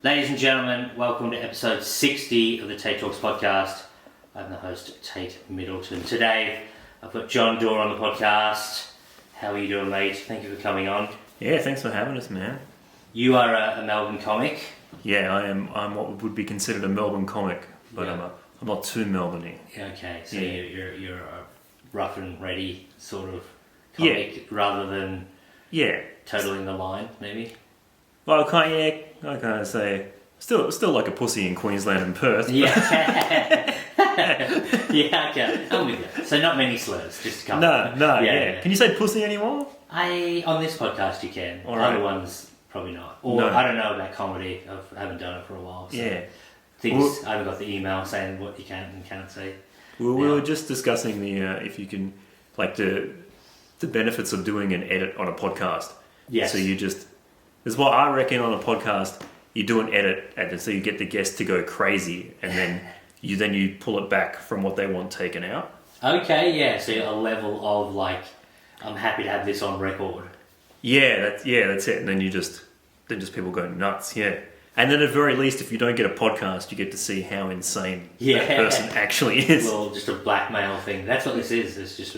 Ladies and gentlemen, welcome to episode 60 of the Tait Talks podcast. I'm the host, Tait Middleton. Today, I've got John Dore on the podcast. How are you doing, mate? Thank you for coming on. Yeah, thanks for having us, man. You are a Melbourne comic. Yeah, I'm what would be considered a Melbourne comic, but Yeah. I'm not too Melbourne-y. Okay, so Yeah. you're a rough and ready sort of comic rather than totaling the line, maybe? Well, I can't say still like a pussy in Queensland and Perth. Yeah. Yeah, okay. I'm with you. So not many slurs, just a couple. No, yeah. Can you say pussy anymore? On this podcast you can. All right. Other ones probably not. Or No. I don't know about comedy. I haven't done it for a while. So Yeah. I haven't got the email saying what you can and can't say. Well, we were just discussing the if you can like the benefits of doing an edit on a podcast. Yes. So this is what I reckon on a podcast. You do an edit, and so you get the guest to go crazy, and then you pull it back from what they want taken out. Okay, yeah. So a level of like, I'm happy to have this on record. That's it. And then just people go nuts. Yeah. And then at the very least, if you don't get a podcast, you get to see how insane that person actually is. Well, just a blackmail thing. That's what this is. It's just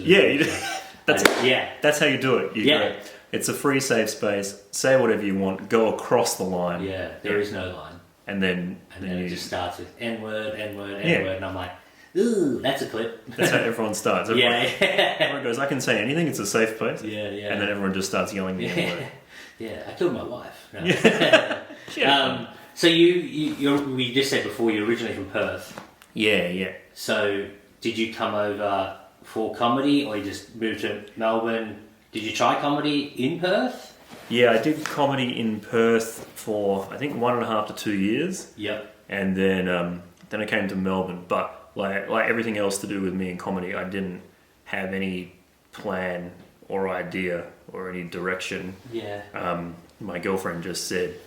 That's how you do it. Go, it's a free safe space. Say whatever you want. Go across the line. Yeah, there is no line. And then it just starts with N-word, and I'm like, ooh, that's a clip. That's how everyone starts. Everyone goes, I can say anything. It's a safe place. Yeah. And then everyone just starts yelling the N-word. Yeah, I killed my wife. No. Yeah. So we just said before you're originally from Perth. Yeah. So did you come over for comedy, or you just moved to Melbourne? Did you try comedy in Perth? Yeah, I did comedy in Perth for I think 1.5 to 2 years. Yep. And then I came to Melbourne. But like everything else to do with me in comedy, I didn't have any plan or idea or any direction. Yeah. My girlfriend just said,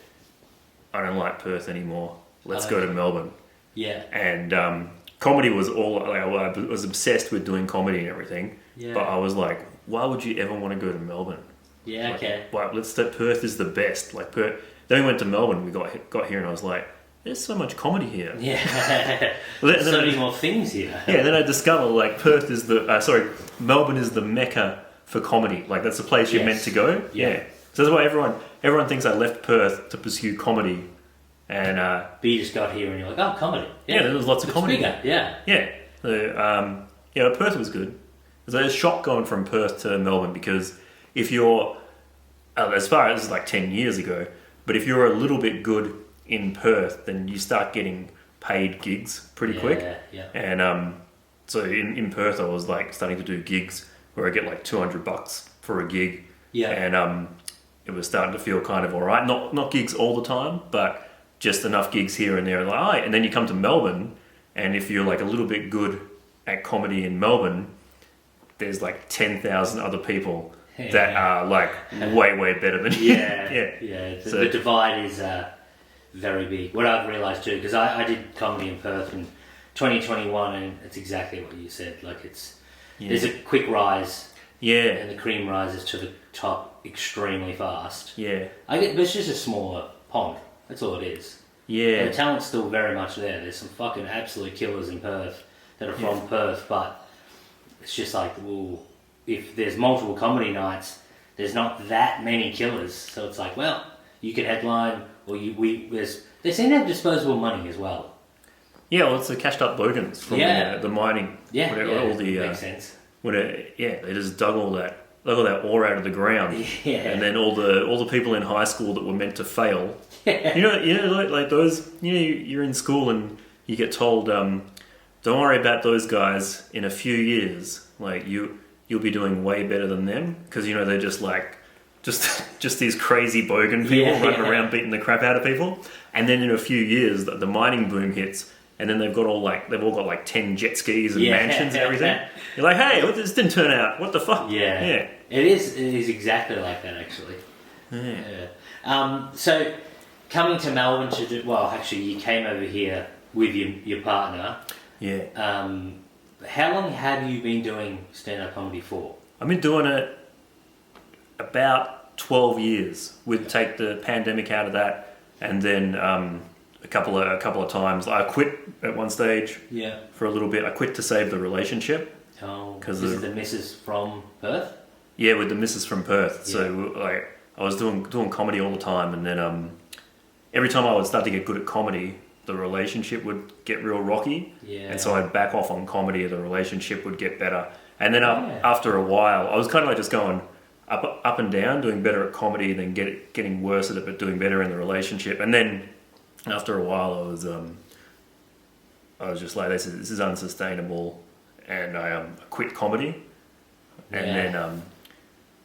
I don't like Perth anymore. Let's go to Melbourne. Yeah. And comedy was all, I was obsessed with doing comedy and everything. Yeah. But I was like, why would you ever want to go to Melbourne? Yeah, okay. Perth is the best. Like Perth. Then we went to Melbourne. We got here, and I was like, "There's so much comedy here." Yeah. So many more things here. Yeah. Then I discovered like Melbourne is the mecca for comedy. Like that's the place you're meant to go. Yeah. So that's why everyone thinks I left Perth to pursue comedy, and but you just got here and you're like, oh, comedy. Yeah, there was lots of comedy. Bigger. Yeah. Yeah. So, Perth was good. So it was a shock going from Perth to Melbourne because if you're, as far as like 10 years ago, but if you're a little bit good in Perth, then you start getting paid gigs pretty quick. Yeah. And so in Perth, I was like starting to do gigs where I get like $200 for a gig. Yeah. And it was starting to feel kind of all right. Not gigs all the time, but just enough gigs here and there. And then you come to Melbourne, and if you're like a little bit good at comedy in Melbourne, there's like 10,000 other people that are like way better than you. Yeah. The divide is very big. What I've realised too, because I did comedy in Perth in 2021, and it's exactly what you said. Like there's a quick rise. Yeah. And the cream rises to the top extremely fast. Yeah. But it's just a smaller pond. That's all it is. Yeah. And the talent's still very much there. There's some fucking absolute killers in Perth that are from Perth, but it's just like, well, if there's multiple comedy nights, there's not that many killers. So it's like, well, you could headline, or they seem to have disposable money as well. Yeah, well, it's the cashed up bogans from the mining. Yeah, all the makes sense. They just dug all that ore out of the ground. Yeah. And then all the people in high school that were meant to fail. You know, like those. You're in school and you get told, don't worry about those guys. In a few years, like you'll be doing way better than them because they're just like just these crazy bogan people running around beating the crap out of people. And then in a few years, the mining boom hits. And then they've all got like 10 jet skis and mansions and everything. You're like, hey, this didn't turn out. What the fuck? Yeah. It is exactly like that, actually. Yeah. So coming to Melbourne you came over here with your partner. Yeah. How long have you been doing stand-up comedy for? I've been doing it about 12 years. Take the pandemic out of that. and then a couple of times I quit at one stage. Yeah. For a little bit, I quit to save the relationship. Oh, because is the missus from Perth? Yeah, with the missus from Perth. Yeah. So like I was doing comedy all the time, and then every time I would start to get good at comedy, the relationship would get real rocky. Yeah. And so I'd back off on comedy, the relationship would get better. And then after a while, I was kind of like just going up and down, doing better at comedy, then getting worse at it, but doing better in the relationship. And then after a while, I was just like, this is unsustainable, and I quit comedy. And then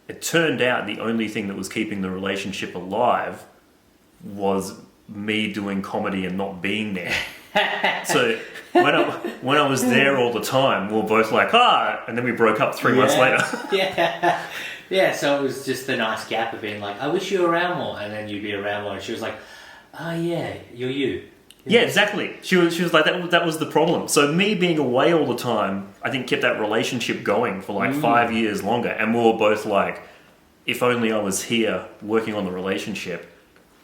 it turned out the only thing that was keeping the relationship alive was me doing comedy and not being there. So when I was there all the time, we were both like, and then we broke up 3 months later. Yeah, so it was just the nice gap of being like, I wish you were around more, and then you'd be around more, and she was like, oh yeah, you're you. Yeah, exactly. She was like, that was the problem. So me being away all the time, I think kept that relationship going for like 5 years longer. And we were both like, if only I was here working on the relationship,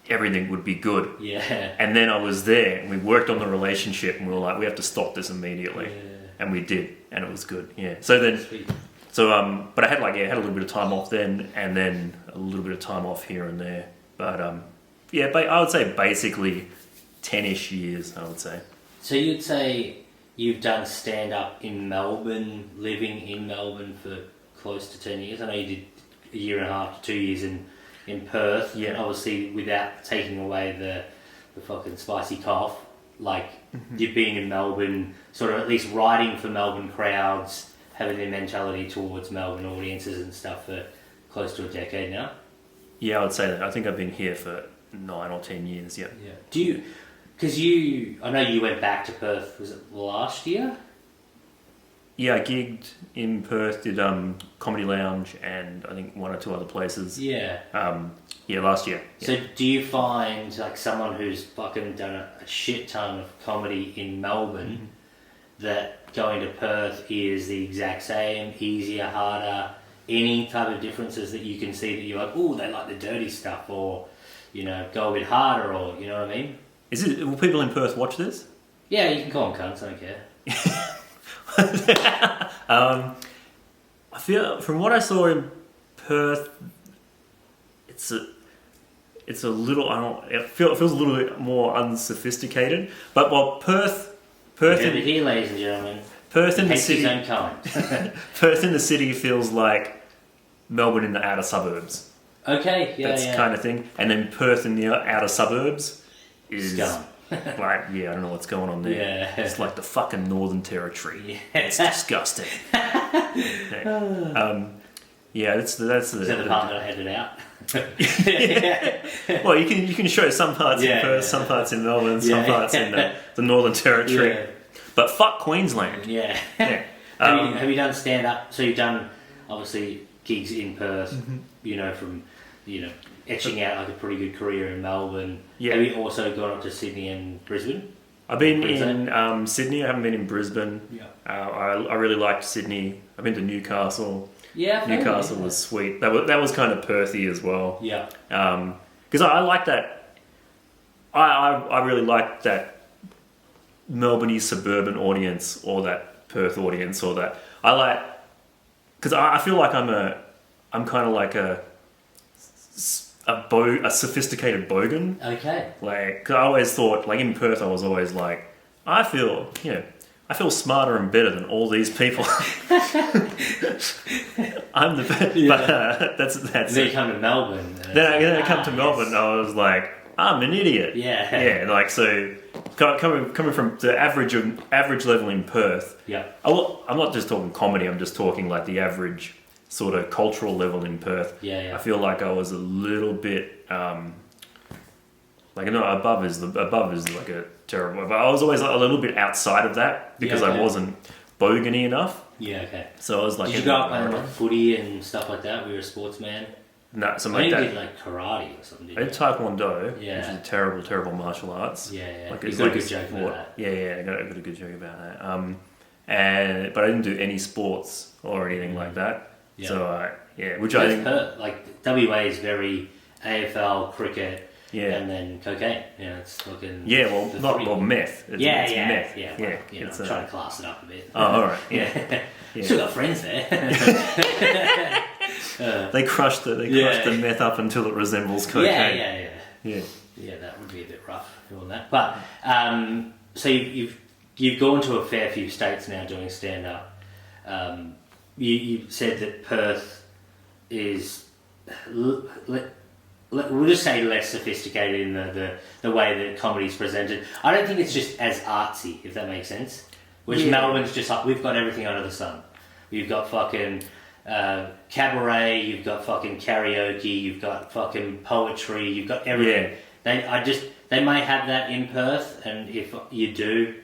everything would be good. Yeah. And then I was there and we worked on the relationship and we were like, we have to stop this immediately. Yeah. And we did. And it was good. Yeah. So then, Sweet. but I had a little bit of time off then, and then a little bit of time off here and there. But I would say basically 10-ish years, I would say. So you'd say you've done stand-up in Melbourne, living in Melbourne for close to 10 years. I know you did a year and a half to 2 years in Perth. Yeah. And obviously, without taking away the fucking spicy cough, like you've been in Melbourne, sort of at least writing for Melbourne crowds, having their mentality towards Melbourne audiences and stuff for close to a decade now. Yeah, I would say that. I think I've been here for 9 or 10 years, yeah. Yeah. Do you... Because I know you went back to Perth, was it last year? Yeah, I gigged in Perth, did Comedy Lounge and I think 1 or 2 other places. Yeah. Last year. Yeah. So do you find, like, someone who's fucking done a shit ton of comedy in Melbourne, that going to Perth is the exact same, easier, harder, any type of differences that you can see that you're like, oh, they like the dirty stuff, or, go a bit harder, or, you know what I mean? Will people in Perth watch this? Yeah, you can call them cunts, I don't care. I feel, from what I saw in Perth, it's a little, it feels a little bit more unsophisticated. But while Perth Here, ladies and gentlemen. Perth in the Hates city, his own kind. Perth in the city feels like Melbourne in the outer suburbs. Okay, yeah, That's kind of thing. And then Perth in the outer suburbs is Scum. like, I don't know what's going on there. Yeah. It's like the fucking Northern Territory. Yeah. It's disgusting. That's the. Is that the part that I headed out? Well, you can show some parts in Perth, some parts in Melbourne, some parts in the Northern Territory. Yeah. But fuck Queensland. Yeah. Yeah. Have you done stand up? So you've done obviously gigs in Perth. From etching out like a pretty good career in Melbourne. Yeah. Have you also gone up to Sydney and Brisbane? I've been in Sydney. I haven't been in Brisbane. Yeah. I really liked Sydney. I've been to Newcastle. Yeah. Newcastle was sweet. That was kind of Perthy as well. Yeah. Because I like that. I really like that Melbourne suburban audience, or that Perth audience, or that I like, because I feel like I'm kind of like a sophisticated bogan. Okay. Like, 'cause I always thought, like in Perth, I was always like, I feel smarter and better than all these people. I'm the best. Yeah. But that's Then you come to Melbourne. then I come to Melbourne, and I was like, I'm an idiot. Yeah. Yeah. Like, so coming from the average level in Perth. Yeah. I'm not just talking comedy. I'm just talking like the average sort of cultural level in Perth. Yeah. I feel like I was a little bit above is like a terrible, but I was always a little bit outside of that because I wasn't bogany enough. Yeah, okay. So I was like, did you go up playing like footy and stuff like that? Were you a sportsman? No, something I like think that. you did like karate or something. I did Taekwondo, which Yeah. is a terrible, terrible martial arts. Yeah. Like, You it's got like a good joke sport. about that. Yeah, I got a good joke about that. But I didn't do any sports or anything like that. Yeah. So which I think Like WA is very AFL, cricket, Yeah. And then cocaine. It's fucking... Yeah, well, meth. It's meth. Yeah. Well, I'm trying to class it up a bit. Oh, all right. Yeah. Still got friends there. They crushed the meth up until it resembles cocaine. Yeah, that would be a bit rough doing that. But so you've gone to a fair few states now doing stand up. You said that Perth is, we'll just say, less sophisticated in the way that comedy's presented. I don't think it's just as artsy, if that makes sense. Which Melbourne's just like, we've got everything under the sun. You've got fucking cabaret, you've got fucking karaoke, you've got fucking poetry, you've got everything. They may have that in Perth, and if you do,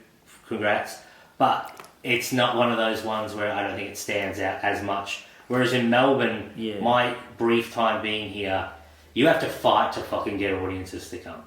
congrats. But it's not one of those ones where I don't think it stands out as much. Whereas in Melbourne, my brief time being here, you have to fight to fucking get audiences to come.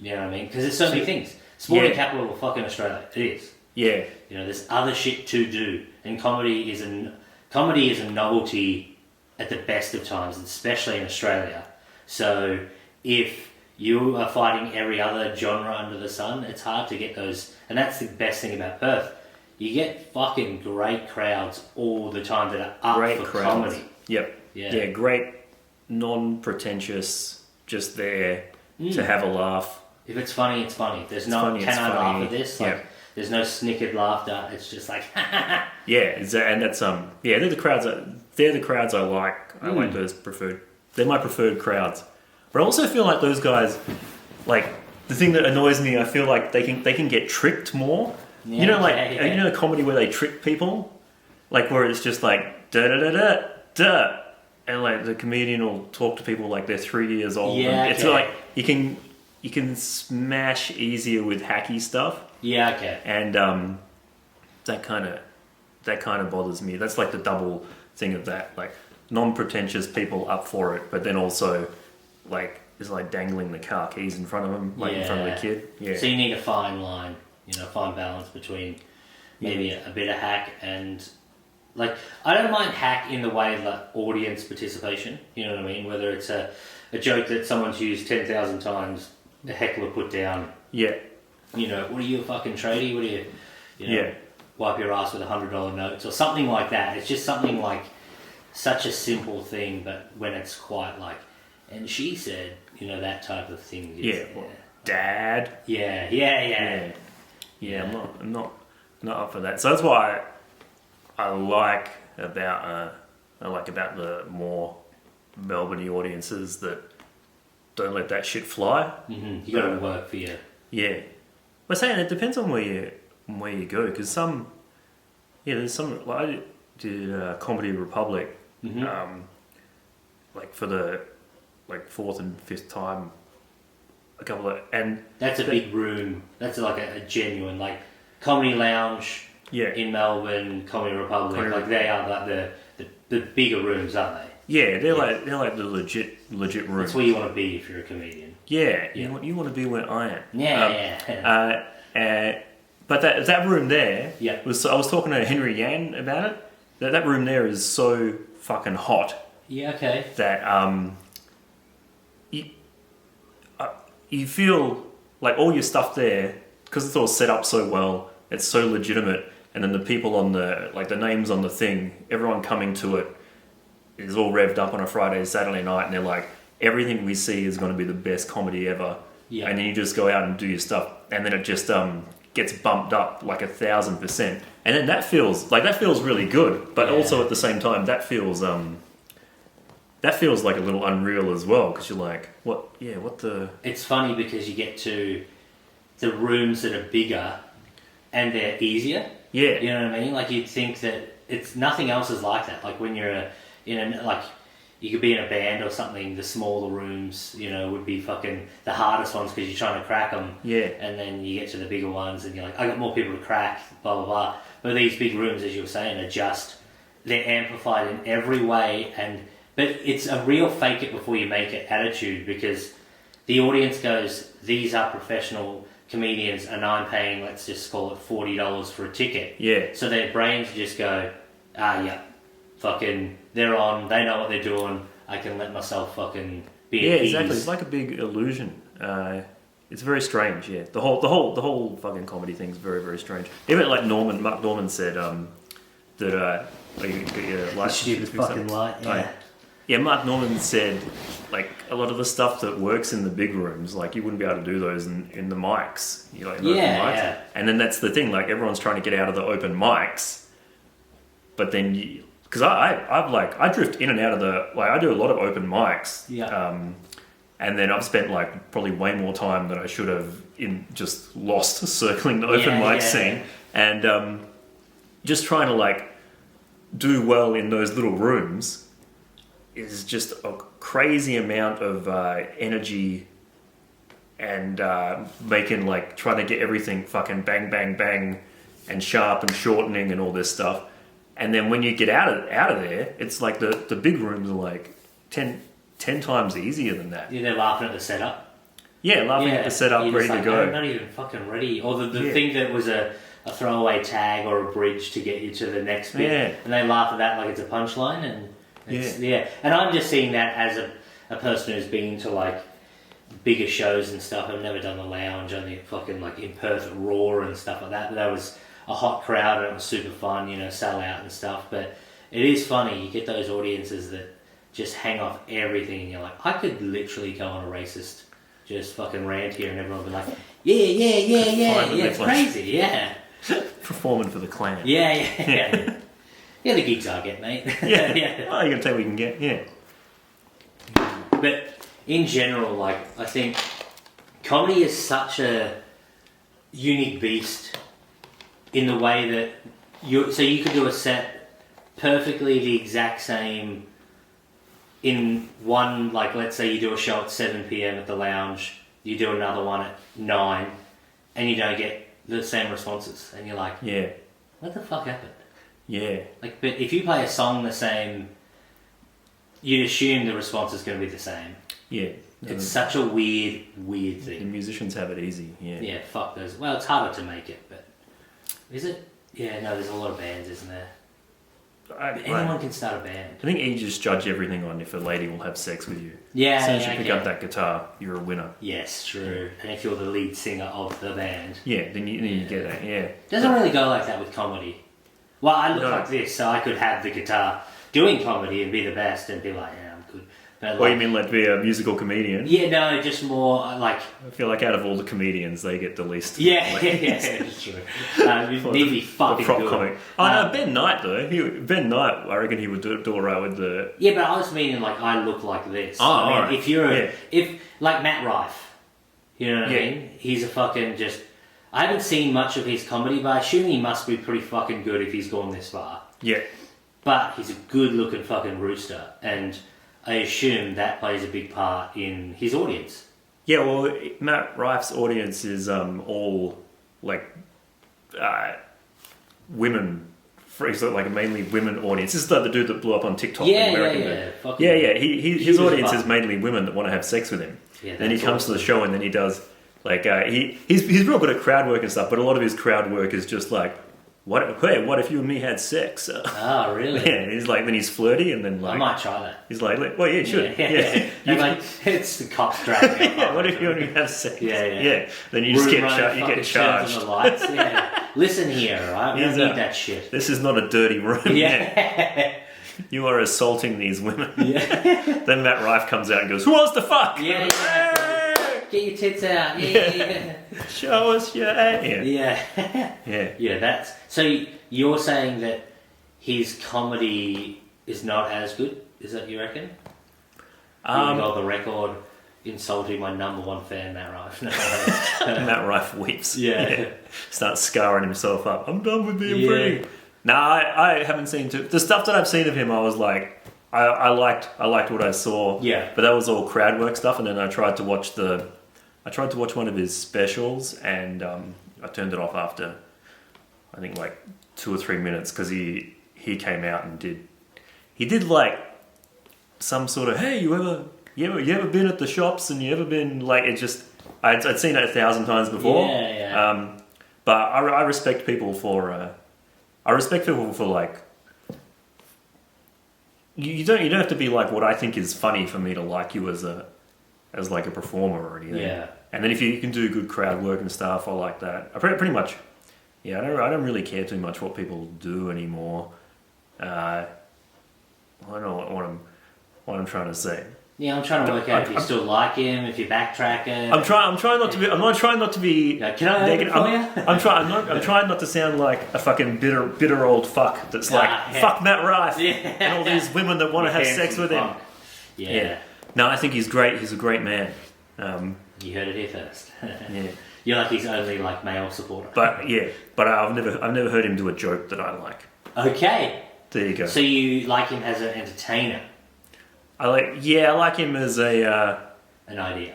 You know what I mean? Because there's so many things. Sporting capital of fucking Australia. It is. Yeah. There's other shit to do. And comedy is a novelty at the best of times, especially in Australia. So if you are fighting every other genre under the sun, it's hard to get those. And that's the best thing about Perth. You get fucking great crowds all the time that are up for comedy. Yep. Yeah, great, non-pretentious, just there to have a laugh. If it's funny, it's funny. There's no, can I laugh at this? There's no snickered laughter. It's just like, yeah, and that's they're the crowds. They're the crowds I like. I like those preferred. They're my preferred crowds. But I also feel like those guys, like the thing that annoys me, I feel like they can get tricked more. Yeah, you know, comedy where they trick people, like where it's just like da da da da da, and like the comedian will talk to people like they're 3 years old. Yeah, and it's like you can smash easier with hacky stuff. Yeah, okay. And that kind of bothers me. That's like the double thing of that, like non-pretentious people up for it, but then also like it's like dangling the car keys in front of them, like in front of the kid. Yeah. So you need a fine line, fine balance between maybe a bit of hack and like I don't mind hack in the way of like audience participation. You know what I mean? Whether it's a joke that someone's used 10,000 times, a heckler put down. Yeah. What are you, a fucking tradie? What are you, wipe your ass with $100 notes or something like that? It's just something like such a simple thing, but when it's quite like, and she said, that type of thing. Dad. Yeah. I'm not up for that. So that's why I like about the more Melbourne audiences that don't let that shit fly. Mm-hmm. You got to work for you. Yeah. But saying it depends on where you go, because there's some like I did Comedy Republic, like for the fourth and fifth time, and that's a big room. That's like a genuine like comedy lounge. Yeah. In Melbourne, Comedy Republic, they are like the bigger rooms, aren't they? Yeah, they're like the legit rooms. That's where you want to be if you're a comedian. Yeah. You want to be where I am. Yeah. But that room there, I was talking to Henry Yan about it. That room there is so fucking hot. Yeah. Okay. That you feel like all your stuff there, because it's all set up so well, it's so legitimate, and then the people on the names on the thing, everyone coming to it is all revved up on a Friday, Saturday night, and they're like, everything we see is going to be the best comedy ever. Yeah. And then you just go out and do your stuff, and then it just gets bumped up like 1,000%, and then that feels really good, but also at the same time that feels like a little unreal as well, because you're like, what the... It's funny because you get to the rooms that are bigger and they're easier. Yeah. You know what I mean? Like you'd think that it's nothing else is like that. Like when you're you could be in a band or something, the smaller rooms, would be fucking the hardest ones because you're trying to crack them. Yeah. And then you get to the bigger ones and you're like, I got more people to crack, blah, blah, blah. But these big rooms, as you were saying, they're amplified in every way. But it's a real fake it before you make it attitude, because the audience goes, these are professional comedians and I'm paying, let's just call it $40 for a ticket. Yeah. So their brains just go, fucking, they're on, they know what they're doing, I can let myself fucking be Yeah, at exactly. ease. It's like a big illusion. It's very strange. Yeah, the whole fucking comedy thing is very, very strange. Even like Mark Norman said that you got your light. Stupid fucking light. Yeah. Yeah, Mark Norman said, like, a lot of the stuff that works in the big rooms, like, you wouldn't be able to do those in the mics. You know, in the open mics. Yeah. And then that's the thing, like, everyone's trying to get out of the open mics, but then because I drift in and out of I do a lot of open mics. Yeah. And then I've spent, like, probably way more time than I should have in just lost circling the open mic scene. And just trying to, like, do well in those little rooms is just a crazy amount of energy and trying to get everything fucking bang, bang, bang and sharp and shortening and all this stuff. And then when you get out of there, it's like the big rooms are like 10 times easier than that. Yeah, they're laughing at the setup. Yeah, laughing at the setup, ready to go. I'm not even fucking ready. Or the thing that was a throwaway tag or a bridge to get you to the next bit. Yeah. And they laugh at that like it's a punchline. And and I'm just seeing that as a person who's been to like bigger shows and stuff. I've never done the lounge, only fucking like in Perth at Raw and stuff like that. But that was a hot crowd and it was super fun, sell out and stuff. But it is funny, you get those audiences that just hang off everything and you're like, I could literally go on a racist just fucking rant here and everyone will be like, yeah, it's crazy, yeah. Performing for the clan. Yeah. Yeah, the gigs I get, mate. Yeah. Oh, you gotta take what you can get, yeah. But in general, like, I think comedy is such a unique beast in the way that you could do a set perfectly the exact same in one, like, let's say you do a show at 7 p.m. at the lounge, you do another one at 9, and you don't get the same responses, and you're like, yeah, what the fuck happened? Yeah. Like, but if you play a song the same, you'd assume the response is going to be the same. Yeah. It's such a weird thing. The musicians have it easy, yeah. Yeah, fuck those. Well, it's harder to make it, but... Is it? Yeah, no, there's a lot of bands, isn't there? Anyone can start a band. I think you just judge everything on if a lady will have sex with you. Yeah, as soon as you pick up that guitar, you're a winner. Yes, true. And if you're the lead singer of the band. Yeah, then you get that, yeah. Doesn't really go like that with comedy. Well, I look like this, so I could have the guitar doing comedy and be the best and be like, yeah, I'm good. But you mean like be a musical comedian? Yeah, no, just more like... I feel like out of all the comedians, they get the least. Yeah, that's true. You need to be fucking good. Comic. No, Ben Knight though. Ben Knight, I reckon he would do alright with the... Yeah, but I was meaning like I look like this. Oh, I mean, alright. if you're if like Matt Rife, you know what I mean? He's a fucking just... I haven't seen much of his comedy, but I assume he must be pretty fucking good if he's gone this far. Yeah. But he's a good looking fucking rooster, and I assume that plays a big part in his audience. Yeah, well, Matt Rife's audience is all like women. It's like a mainly women audience. This is like the dude that blew up on TikTok. Yeah. His audience is mainly women that want to have sex with him. Yeah, then he comes to the show and then he does like he's real good at crowd work and stuff. But a lot of his crowd work is just like, what if you and me had sex? Oh, really? Yeah, then he's flirty and then like... I might try that. He's like, well, yeah, you should. Yeah. Like, it's the cops dragging yeah, what if you and me have sex? Yeah. Then you just get charged. On the lights. Yeah. Listen here, right? We don't need that shit. This is not a dirty room. Yeah. You are assaulting these women. Yeah. Then Matt Rife comes out and goes, who wants to fuck? Yeah. Get your tits out. Yeah. Show us your ass. Yeah, that's... So you're saying that his comedy is not as good? Is that you reckon? You got the record insulting my number one fan, Matt Rife. Matt Rife weeps. Yeah. Starts scarring himself up. I'm done with being pretty. No, I haven't seen the stuff that I've seen of him. I was like, I liked what I saw. Yeah. But that was all crowd work stuff, and then I tried to watch one of his specials, and I turned it off after I think like 2 or 3 minutes because he came out and did like some sort of, hey, you ever been at the shops and you ever been like, it just I'd seen it 1,000 times before. Yeah. But I respect people for like, you don't have to be like what I think is funny for me to like you as a as like a performer or anything. Yeah. And then if you can do good crowd work and stuff, I like that. I pretty much, yeah. I don't really care too much what people do anymore. I don't know what I'm trying to say. Yeah, I'm trying to work out if you still like him, if you backtrack it. I'm trying not to be. I'm not trying not to be. Yeah, can I negative. For you? I'm trying not to sound like a fucking bitter old fuck that's like fuck Matt Rife and all these women that want to have sex with him. Yeah. No, I think he's great. He's a great man. You heard it here first. Yeah. You're like his only like male supporter. But I've never heard him do a joke that I like. Okay. There you go. So you like him as an entertainer? I like him as a an idea.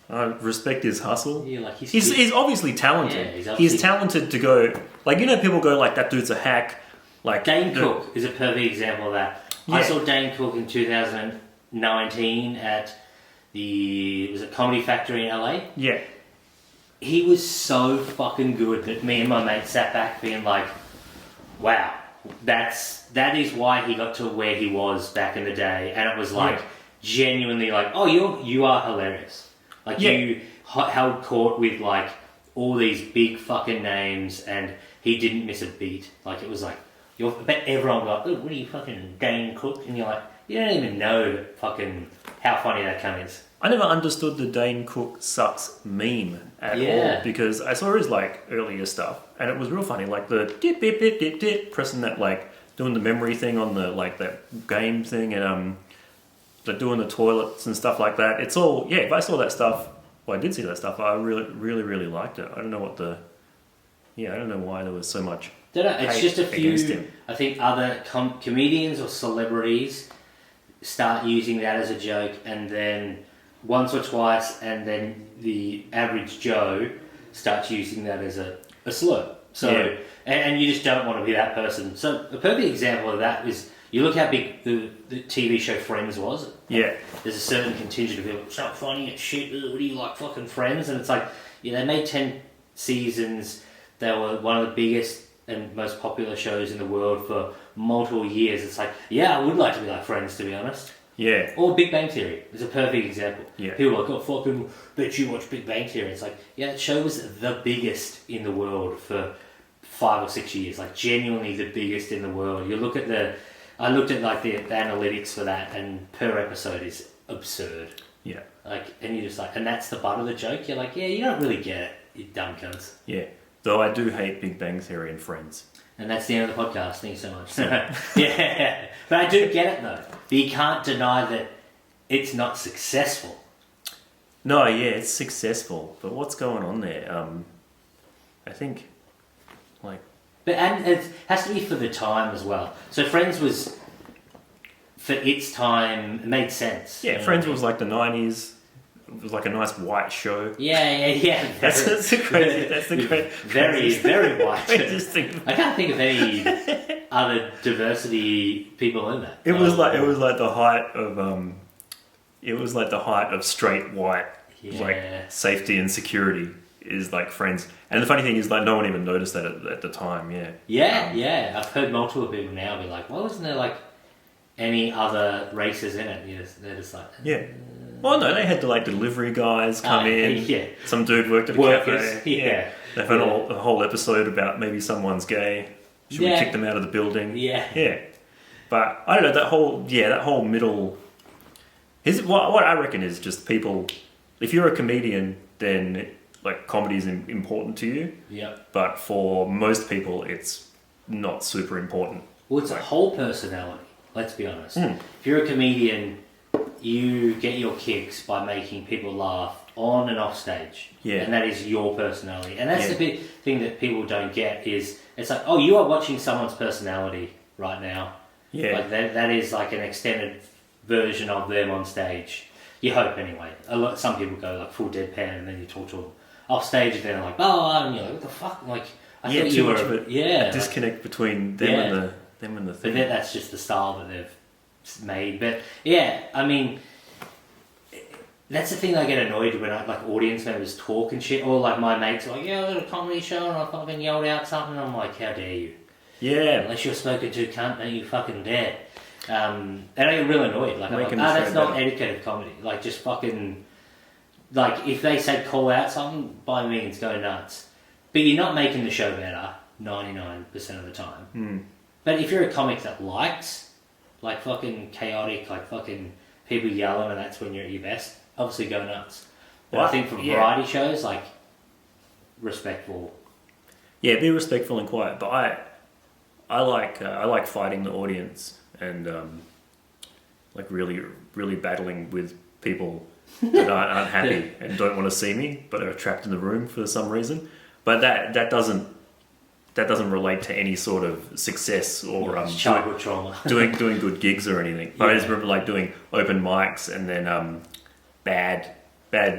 I respect his hustle. Yeah, like he's obviously talented. Yeah, he's talented to go like people go like that dude's a hack. Like Dane Cook is a perfect example of that. Yeah. I saw Dane Cook in 2019 at was it Comedy Factory in LA? Yeah. He was so fucking good that me and my mate sat back being like, wow, that is why he got to where he was back in the day, and it was like genuinely like, oh, you are hilarious. Like you held court with like all these big fucking names, and he didn't miss a beat. Like it was like I bet everyone was like, oh, what are you fucking Dane Cook? And you're like, you don't even know fucking how funny that cunt is. I never understood the Dane Cook sucks meme at all because I saw his like earlier stuff and it was real funny, like the dip dip dip dip dip pressing that like doing the memory thing on the like that game thing and doing the toilets and stuff like that. It's all if I saw that stuff, I did see that stuff. I really liked it. I don't know what I don't know why there was so much. It's just a few. I think other comedians or celebrities start using that as a joke, and then once or twice, and then the average Joe starts using that as a slur. So, and you just don't want to be that person. So, a perfect example of that is you look how big the TV show Friends was. Yeah. There's a certain contingent of people, it's not funny, it's shit, what do you like, fucking Friends? And it's like, they made 10 seasons. They were one of the biggest and most popular shows in the world for multiple years. It's like, I would like to be like Friends, to be honest. Yeah. Or Big Bang Theory is a perfect example. Yeah. People are like, oh, fucking bet you watch Big Bang Theory. It's like, that show was the biggest in the world for 5 or 6 years. Like, genuinely the biggest in the world. I looked at like the analytics for that, and per episode is absurd. Yeah. Like, and you're just like, and that's the butt of the joke. You're like, you don't really get it, you dumb cunts. Yeah. Though I do hate Big Bang Theory and Friends. And that's the end of the podcast. Thank you so much. Yeah. But I do get it, though. But you can't deny that it's not successful. No, it's successful. But what's going on there? I think, like... And it has to be for the time as well. So Friends was, for its time, it made sense. Yeah, Friends was like the 90s. It was like a nice white show. Yeah. That's the great. Very, very white. I can't think of any other diversity people in that. It was like the height of straight white, like safety and security is like Friends. And the funny thing is, like, no one even noticed that at the time. Yeah. I've heard multiple people now be like, "Why wasn't there like any other races in it?" They're just like, Well, no, they had the like delivery guys come in. Yeah. Some dude worked at a cafe. Yeah. They've had a whole episode about maybe someone's gay. Should we kick them out of the building? Yeah. But I don't know, that whole middle... What I reckon is just people... If you're a comedian, then like comedy is important to you. Yeah. But for most people, it's not super important. Well, it's a whole personality, let's be honest. If you're a comedian... You get your kicks by making people laugh on and off stage. Yeah. And that is your personality. And that's the big thing that people don't get is, it's like, oh, you are watching someone's personality right now. Yeah. Like that is like an extended version of them on stage. You hope anyway. Some people go like full deadpan and then you talk to them off stage and they're like, oh, and you're like, what the fuck? Like, I thought you were... a disconnect between them and the thing. But that's just the style that they've made. But I mean, that's the thing I get annoyed when audience members talk and shit, or like my mates are like, I got a comedy show and I fucking yelled out something, and I'm like, how dare you? Unless you're spoken to, cunt, don't you fucking dare. And I get real annoyed. Like, I'm like, that's not educated comedy. Like, just fucking... Like, if they said call out something, by means, go nuts. But you're not making the show better 99% of the time. Mm. But if you're a comic that likes, like, fucking chaotic, like, fucking people yelling, and that's when you're at your best, obviously go nuts. But I think for variety shows, like, respectful. Yeah, be respectful and quiet. But I like fighting the audience and like really battling with people that aren't happy and don't want to see me, but are trapped in the room for some reason. But that doesn't relate to any sort of success or childhood trauma. doing good gigs or anything. But I just remember like doing open mics and then bad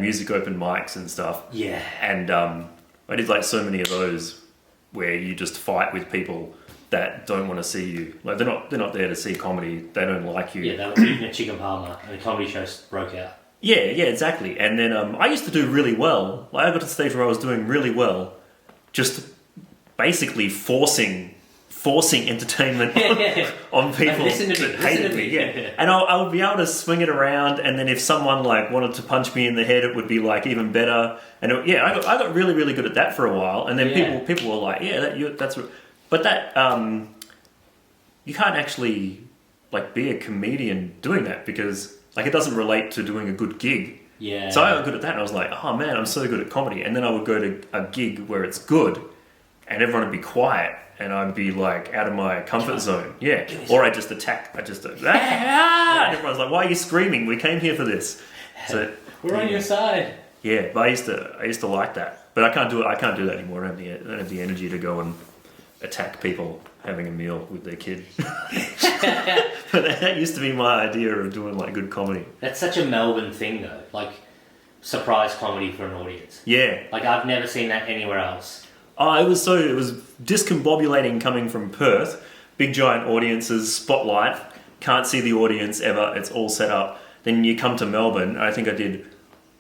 music open mics and stuff. Yeah. And I did like so many of those where you just fight with people that don't want to see you. Like they're not there to see comedy. They don't like you. Yeah, they were eating a chicken parlour and the comedy show broke out. Yeah, exactly. And then I used to do really well. Like I got to the stage where I was doing really well, just basically forcing entertainment on people that hated me. Yeah, and I would be able to swing it around, and then if someone like wanted to punch me in the head, it would be like even better. And I got really good at that for a while. And then people were like, that's what. But that you can't actually like be a comedian doing that because like it doesn't relate to doing a good gig. Yeah. So I got good at that, and I was like, oh man, I'm so good at comedy. And then I would go to a gig where it's good, and everyone would be quiet. And I'd be like out of my comfort zone, or I just attack. And everyone's like, "Why are you screaming? We came here for this." So we're on your side. Yeah, but I used to like that, but I can't do it. I can't do that anymore. I don't have the energy to go and attack people having a meal with their kid. But that used to be my idea of doing like good comedy. That's such a Melbourne thing, though. Like surprise comedy for an audience. Yeah, like I've never seen that anywhere else. Oh, it was discombobulating coming from Perth. Big giant audiences, spotlight, can't see the audience ever, it's all set up. Then you come to Melbourne, I think I did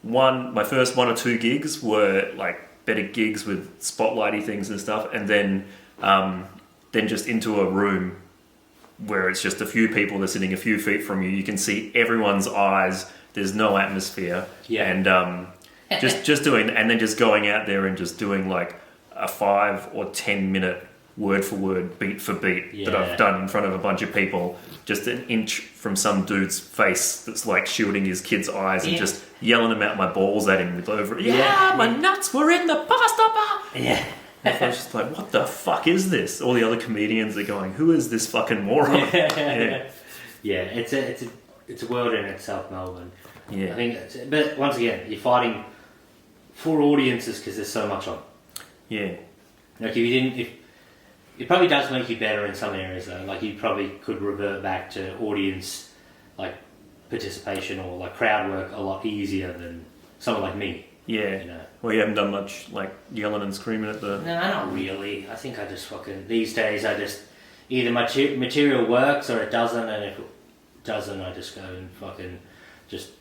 my first 1 or 2 gigs were like better gigs with spotlighty things and stuff, and then just into a room where it's just a few people, they're sitting a few feet from you, you can see everyone's eyes, there's no atmosphere, and just doing, and then just going out there and just doing like a 5 or 10 minute word for word, beat for beat that I've done in front of a bunch of people, just an inch from some dude's face that's like shielding his kid's eyes and just yelling about my balls at him with my nuts were in the pasta bar. Yeah. And I was just like, what the fuck is this? All the other comedians are going, who is this fucking moron? It's a world in itself, Melbourne. Yeah. I think, but once again, you're fighting for audiences because there's so much on. Yeah. Like if it probably does make you better in some areas though. Like you probably could revert back to audience like participation or like crowd work a lot easier than someone like me. Yeah. You know. Well, you haven't done much like yelling and screaming at the. No, not really. I think I just fucking these days I just either material works or it doesn't, and if it doesn't, I just go and fucking just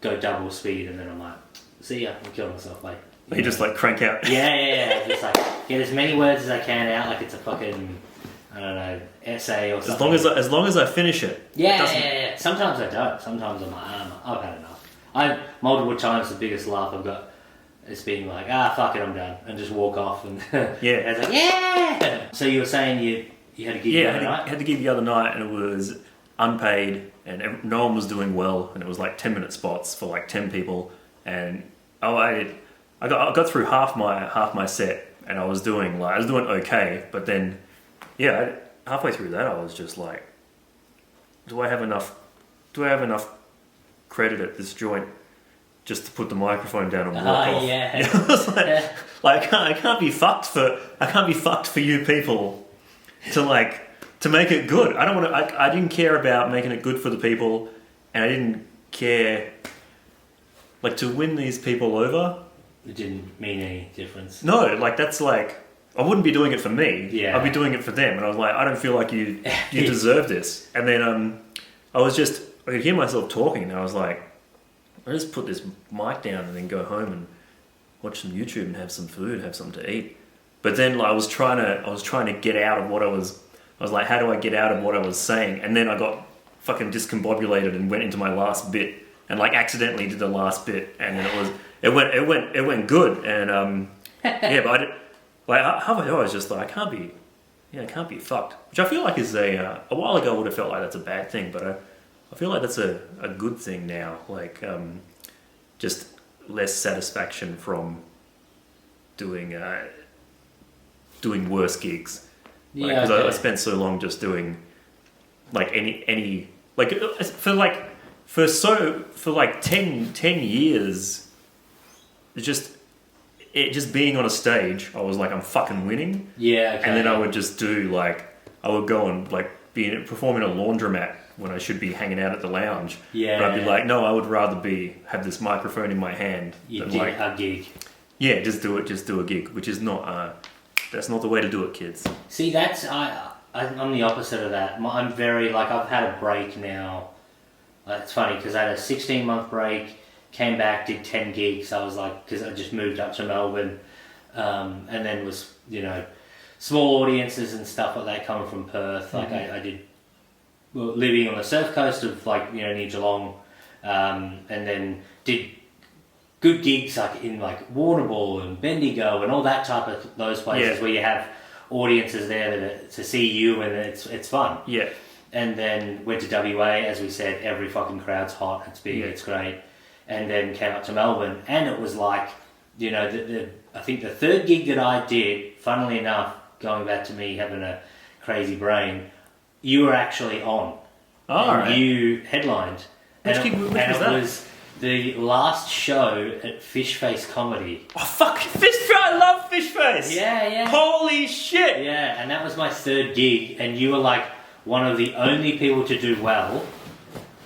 go double speed, and then I'm like, see ya, I'm killing myself, mate. You just like crank out. Yeah. Just like get as many words as I can out, like it's a fucking, I don't know, essay or something. As long as I finish it. Yeah. Sometimes I don't. Sometimes I'm like, I've had enough. Multiple times the biggest laugh I've got is being like, fuck it, I'm done, and just walk off. And it's like, yeah. So you were saying you had a gig the other night? I had the gig the other night, and it was unpaid, and no one was doing well, and it was like 10-minute spots for like 10 people, and I got through half my set, and I was doing okay, but then halfway through that I was just like, do I have enough credit at this joint just to put the microphone down and walk off? Yeah. I was like I can't be fucked for you people to make it good. I didn't care about making it good for the people, and I didn't care like to win these people over. It didn't mean any difference. No, like that's like I wouldn't be doing it for me. Yeah. I'd be doing it for them, and I was like, I don't feel like you deserve this. And then I could hear myself talking, and I was like, I just put this mic down and then go home and watch some YouTube and have some food, have something to eat. But then like, I was trying to get out of what I was I was like, how do I get out of what I was saying? And then I got fucking discombobulated and went into my last bit and like accidentally did the last bit, and then it went good, and yeah, but I did, like halfway through I was just like, I can't be fucked, which I feel like is a while ago I would have felt like that's a bad thing, but I feel like that's a good thing now, like just less satisfaction from doing worse gigs. Because I spent so long just doing like any like for 10 years, just being on a stage, I was like, I'm fucking winning. Yeah, okay. And then I would just do like, I would go and like perform in a laundromat when I should be hanging out at the lounge. Yeah. But I'd be like, no, I would rather have this microphone in my hand than than like a gig. Yeah, just do a gig, which is not that's not the way to do it, kids. See, I'm the opposite of that. I'm very like, I've had a break now. It's funny because I had a 16-month break, came back, did 10 gigs. I was like, because I just moved up to Melbourne, and then was, small audiences and stuff like that coming from Perth. Like I did, living on the surf coast of like, near Geelong, and then did good gigs like in like Warrnambool and Bendigo and all that type of those places where you have audiences there to see you, and it's fun. Yeah. And then went to WA, as we said, every fucking crowd's hot, it's big, it's great. And then came up to Melbourne, and it was like, I think the third gig that I did, funnily enough, going back to me having a crazy brain, you were actually on. Oh, and right. You headlined. Which gig was that? It was the last show at Fish Face Comedy. Oh, fucking Fish Face! I love Fish Face! Yeah. Holy shit! Yeah, and that was my third gig, and you were like one of the only people to do well.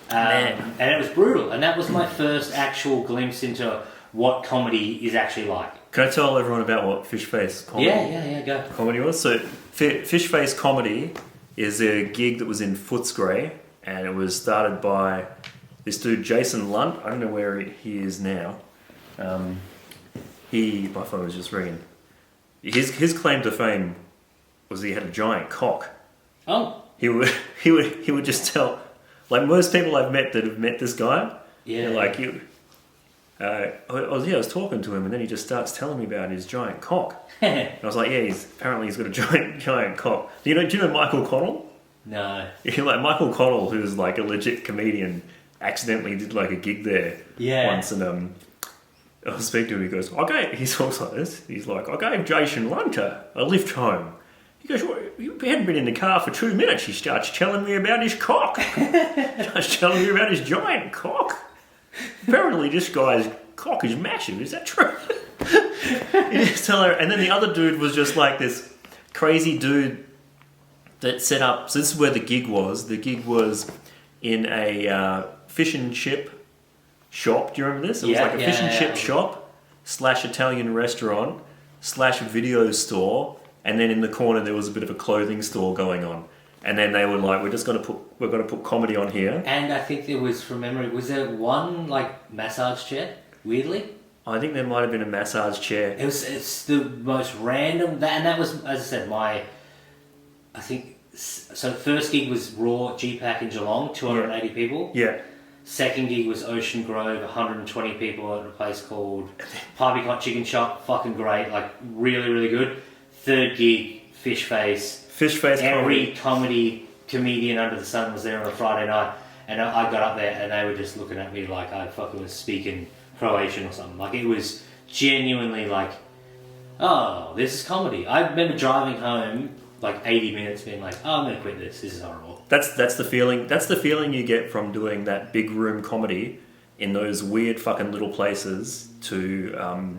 And it was brutal, and that was my first actual glimpse into what comedy is actually like. Can I tell everyone about what Fish Face Comedy? Yeah, go. Comedy was? So, Fish Face Comedy is a gig that was in Footscray, and it was started by this dude, Jason Lunt. I don't know where he is now. My phone was just ringing. His claim to fame was he had a giant cock. Oh. He would just tell, like most people I've met that have met this guy. Yeah. Like I was talking to him, and then he just starts telling me about his giant cock. And I was like, yeah, apparently he's got a giant cock. Do you know Michael Connell? No. Like Michael Connell, who's like a legit comedian, accidentally did like a gig there once, and I was speaking to him. He goes, he talks like this. He's like, I gave Jason Lunter a lift home. He goes, well, you hadn't been in the car for 2 minutes. He starts telling me about his cock. Starts telling me about his giant cock. Apparently this guy's cock is massive. Is that true? And then the other dude was just like this crazy dude that set up... So this is where the gig was. The gig was in a fish and chip shop. Do you remember this? It was like a fish and chip shop / Italian restaurant / video store. And then in the corner there was a bit of a clothing store going on. And then they were like, we're going to put comedy on here. And I think there was, from memory, was there one like massage chair? Weirdly, I think there might have been a massage chair. It's the most random and that was, as I said, so the first gig was Raw GPAC in Geelong, 280 people. Yeah. Second gig was Ocean Grove, 120 people at a place called Pipecot Chicken Shop. Fucking great, like really, really good. Third gig, Fish Face. Every comedy comedian under the sun was there on a Friday night, and I got up there and they were just looking at me like I fucking was speaking Croatian or something. Like it was genuinely like, oh, this is comedy. I remember driving home like 80 minutes being like, oh, I'm gonna quit this. This is horrible. That's the feeling. That's the feeling you get from doing that big room comedy in those weird fucking little places to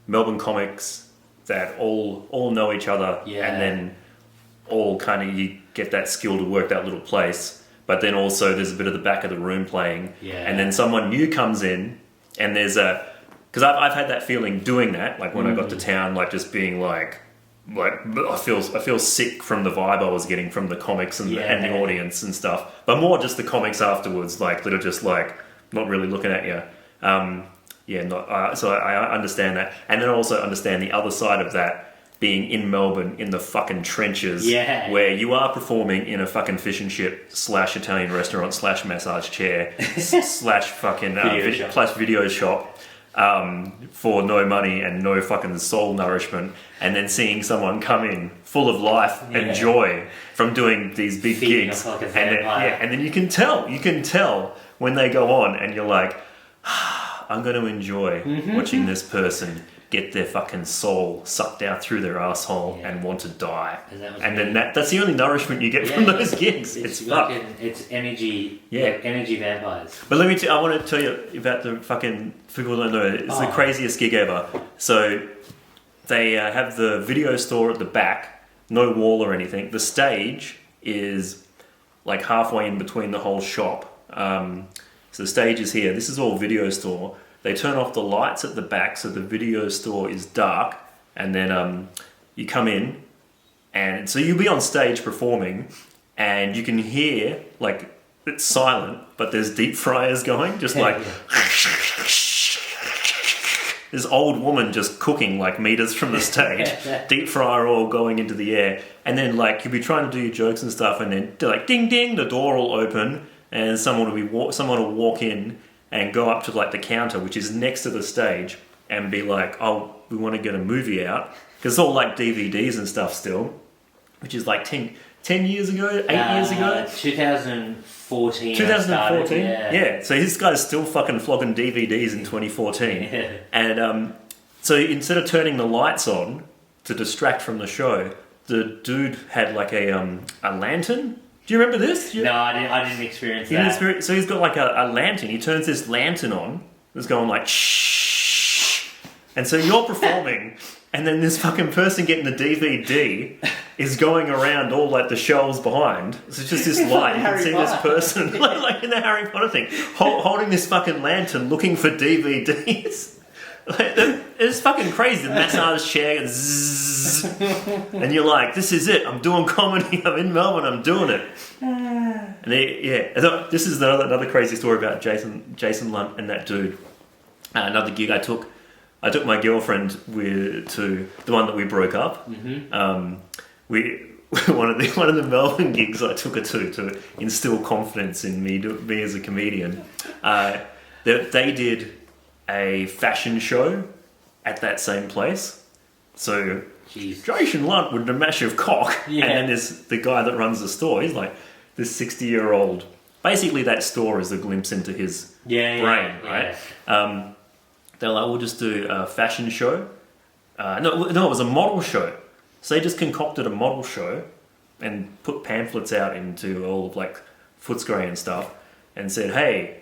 Melbourne comics that all know each other, and then all kind of you get that skill to work that little place. But then also there's a bit of the back of the room playing, and then someone new comes in, and there's because I've had that feeling doing that, like when I got to town, like just being like I feel sick from the vibe I was getting from the comics and the audience and stuff, but more just the comics afterwards, like that are just like not really looking at you. So I understand that, and then I also understand the other side of that being in Melbourne in the fucking trenches, where you are performing in a fucking fish and chip / Italian restaurant / massage chair / fucking video shop. For no money and no fucking soul nourishment, and then seeing someone come in full of life and joy from doing these big gigs, like a and then you can tell when they go on, and you're like, I'm going to enjoy watching this person get their fucking soul sucked out through their asshole and want to die, and then that's the only nourishment you get from those gigs. It's fucking, it's energy, energy vampires. But I want to tell you about the fucking, for people who don't know, it's the craziest gig ever. So they have the video store at the back, no wall or anything. The stage is like halfway in between the whole shop. So the stage is here. This is all video store. They turn off the lights at the back, so the video store is dark, and then you come in, and so you'll be on stage performing, and you can hear, like, it's silent, but there's deep fryers going, just like this old woman just cooking like meters from the stage, deep fryer all going into the air, and then like you'll be trying to do your jokes and stuff, and then like ding ding, the door will open, and someone will walk in and go up to like the counter, which is next to the stage, and be like, oh, we want to get a movie out, because it's all like DVDs and stuff still, which is like 10 years ago, 8 years ago? 2014. 2014? Yeah, so this guy's still fucking flogging DVDs in 2014. And so instead of turning the lights on to distract from the show, the dude had like a lantern. Do you remember this? No, I didn't experience that. So he's got like a lantern. He turns this lantern on. It's going like shh. And so you're performing, and then this fucking person getting the DVD is going around all like the shelves behind. So it's just this light. You can see this person like in the Harry Potter thing, holding this fucking lantern, looking for DVDs. It's fucking crazy. The massage chair zzz, and you're like, this is it. I'm doing comedy. I'm in Melbourne. I'm doing it. And this is another crazy story about Jason Lunt and that dude. Another gig I took my girlfriend to the one that we broke up. One of the Melbourne gigs I took her to instill confidence in me as a comedian. They did a fashion show at that same place. So Jason Lunt with a massive cock, and then there's the guy that runs the store. He's like this 60-year-old. Basically, that store is a glimpse into his brain, right? They're like, we'll just do a fashion show. No, it was a model show. So they just concocted a model show and put pamphlets out into all of like Footscray and stuff, and said, hey,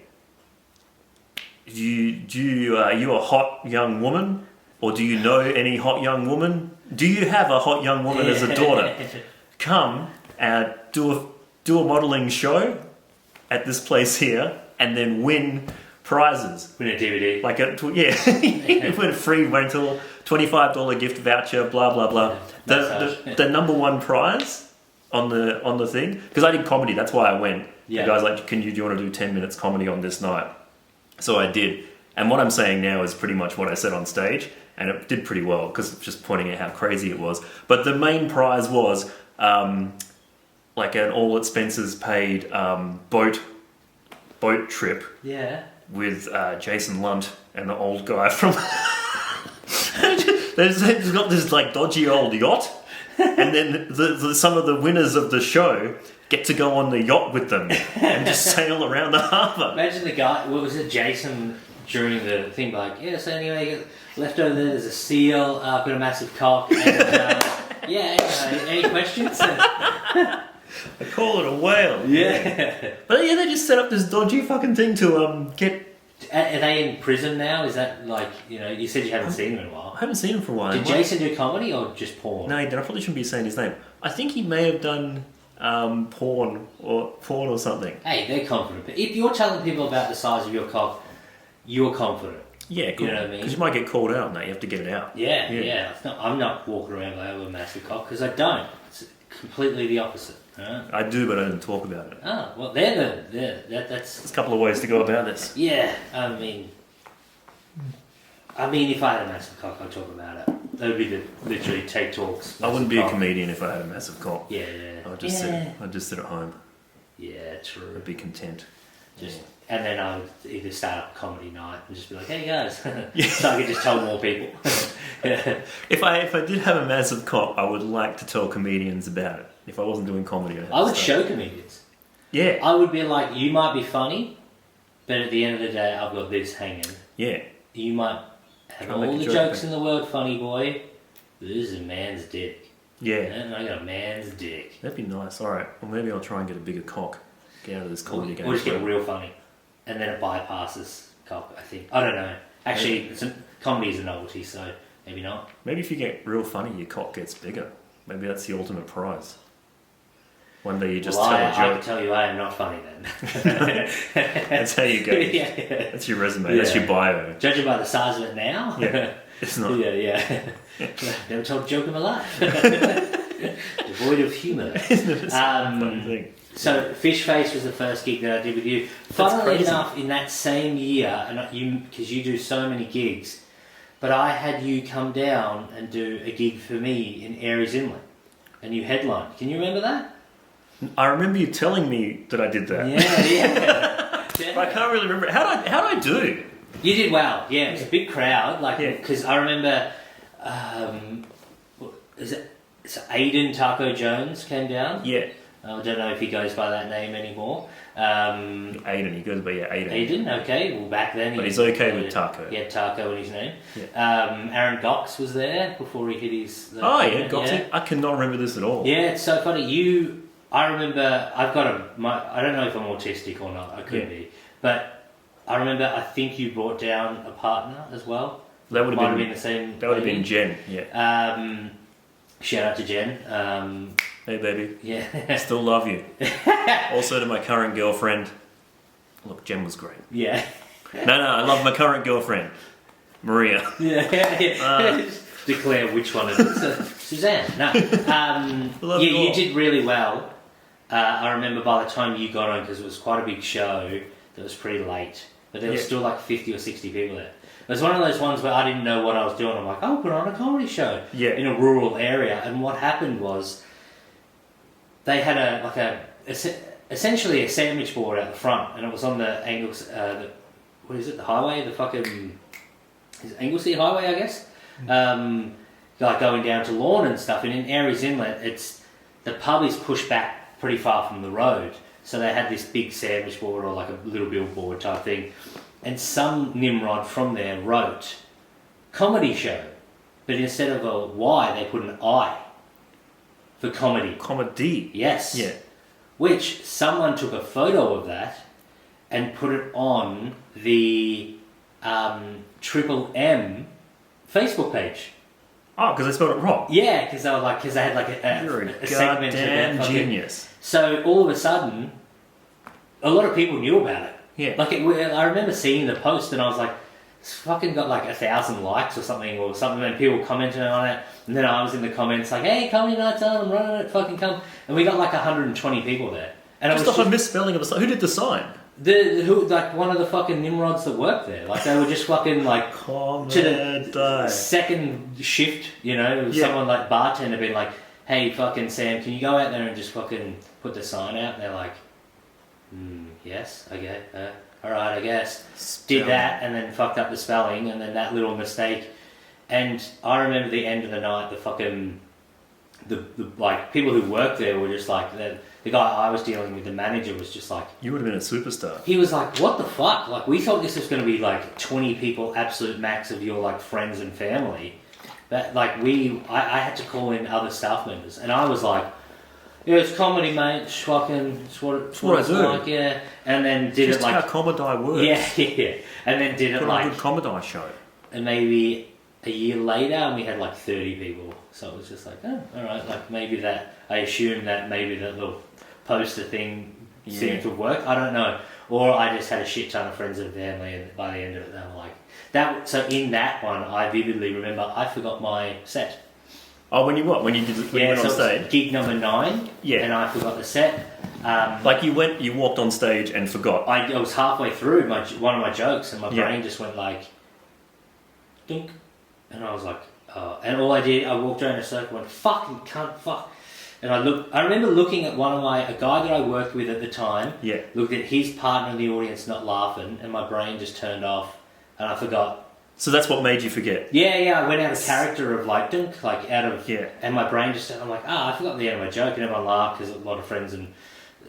are you a hot young woman, or do you know any hot young woman? Do you have a hot young woman as a daughter? Come and do a modelling show at this place here, and then win prizes. Win a DVD. Like win a free rental, $25 gift voucher, blah blah blah. The number one prize on the thing, because I did comedy, that's why I went. The guy's like, do you want to do 10 minutes comedy on this night? So I did, and what I'm saying now is pretty much what I said on stage, and it did pretty well because just pointing out how crazy it was. But the main prize was like an all expenses paid boat trip. Yeah. With Jason Lunt and the old guy from. They've got this like dodgy old yacht, and then some of the winners of the show get to go on the yacht with them and just sail around the harbour. Imagine the guy, what was it, Jason, during the thing, like, so anyway, left over there's a seal, got a massive cock, and any questions? I call it a whale. Yeah. But they just set up this dodgy fucking thing to get... Are they in prison now? Is that like, you said you haven't seen him in a while. I haven't seen him for a while. Did Jason do comedy or just porn? No, he did. I probably shouldn't be saying his name. I think he may have done porn or something. Hey, they're confident. If you're telling people about the size of your cock, you're confident. Yeah, cool. You know what I mean? Because you might get called out on that. You have to get it out. Yeah. I'm not walking around like I have a massive cock, because I don't. It's completely the opposite. I do, but I don't talk about it. Oh, well, that's... There's a couple of ways to go about this. Yeah, I mean, if I had a massive cock, I'd talk about it. That would be the literally Tait Talks. I wouldn't be a comedian if I had a massive cock. Yeah. I'd just sit at home. Yeah, true. I'd be content. And then I would either start up a comedy night and just be like, hey guys, so I could just tell more people. If I did have a massive cock, I would like to tell comedians about it. If I wasn't doing comedy, I would show comedians. Yeah. I would be like, you might be funny, but at the end of the day, I've got this hanging. Yeah. You might have all the jokes in the world, funny boy. This is a man's dick. Yeah. And I got a man's dick. That'd be nice. All right. Well, maybe I'll try and get a bigger cock. Get out of this comedy game. Or just get real funny. And then it bypasses cock, I think. I don't know. Actually, comedy is a novelty, so maybe not. Maybe if you get real funny, your cock gets bigger. Maybe that's the ultimate prize. One day you just tell a joke. I can tell you I am not funny then. That's how you go. Yeah. That's your resume. Yeah. That's your bio. Judging by the size of it now. Yeah. It's not. Yeah. Never told a joke in my life. Devoid of humour. So Fish Face was the first gig that I did with you. Funnily enough, in that same year, and because you do so many gigs, but I had you come down and do a gig for me in Aireys Inlet, and you headlined. Can you remember that? I remember you telling me that I did that. Yeah. I can't really remember. How did I do? You did well. Yeah, it was a big crowd. Because I remember, so Aiden Taco Jones came down. Yeah. I don't know if he goes by that name anymore. Aiden, he goes by Aiden. Aiden, okay. Well, back then... But he's okay with Taco. He had Taco in his name. Yeah. Aaron Gox was there before he hit his... Gox. Yeah. I cannot remember this at all. Yeah, it's so funny. I remember... I don't know if I'm autistic or not. I could be. But I remember, I think you brought down a partner as well. That would have been the same... That would have been Jen, yeah. Shout out to Jen. Hey baby. Yeah. Still love you. Also to my current girlfriend. Look, Jen was great. Yeah. No, I love my current girlfriend. Maria. Yeah. Declare which one it is. Suzanne. No. You did really well. I remember by the time you got on, because it was quite a big show, that was pretty late. But there was still like 50 or 60 people there. It was one of those ones where I didn't know what I was doing. I'm like, I'll put on a comedy show in a rural area. And what happened was, they had essentially a sandwich board out the front, and it was on the Anglesey, the highway, the fucking Anglesey Highway, I guess. Like going down to Lorne and stuff. And in Aireys Inlet, the pub is pushed back pretty far from the road, so they had this big sandwich board or like a little billboard type thing. And some Nimrod from there wrote comedy show, but instead of a Y, they put an I. For comedy. Comedy? Yes. Yeah. Which someone took a photo of that and put it on the Triple M Facebook page. Oh, because they spelled it wrong? Yeah, because they had like a segment of that. Genius. So all of a sudden, a lot of people knew about it. Yeah. I remember seeing the post and I was like, it's fucking got like 1,000 likes or something, and people commented on it, and then I was in the comments like, hey, comedy night's on, I'm running it, fucking come, and we got like 120 people there. And just off a misspelling of a sign. Who did the sign? One of the fucking Nimrods that worked there. Like they were just fucking like to the second shift, someone like bartender being like, hey, fucking Sam, can you go out there and just fucking put the sign out? And they're like, yes, okay. Alright, I guess. Did that and then fucked up the spelling and then that little mistake. And I remember the end of the night, the people who worked there were just like, the guy I was dealing with, the manager, was just like... You would have been a superstar. He was like, what the fuck? Like, we thought this was going to be like 20 people, absolute max of your like friends and family. But like I had to call in other staff members and I was like, yeah, it's comedy, mate. It's what it's I do. Like, yeah. And then did just it like how comedy works. Yeah. And then did it Put like on a good comedy show. And maybe a year later, and we had like 30 people. So it was just like, oh, all right. Like maybe that. I assume that maybe that little poster thing seemed to work. I don't know. Or I just had a shit ton of friends and family, and by the end of it, they were like that. So in that one, I vividly remember I forgot my set. Oh, when you went on stage? Gig number 9. Yeah. And I forgot the set. You walked on stage and forgot. I was halfway through one of my jokes and my brain just went like, dunk. And I was like, and all I did, I walked around in a circle, went fucking cunt, fuck. And I remember looking at a guy that I worked with at the time. Yeah. Looked at his partner in the audience, not laughing, and my brain just turned off, and I forgot. So that's what made you forget? Yeah, I went out of character of like, dunk, like out of, yeah. And my brain just, I'm like, I forgot the end of my joke, and everyone laughed because a lot of friends and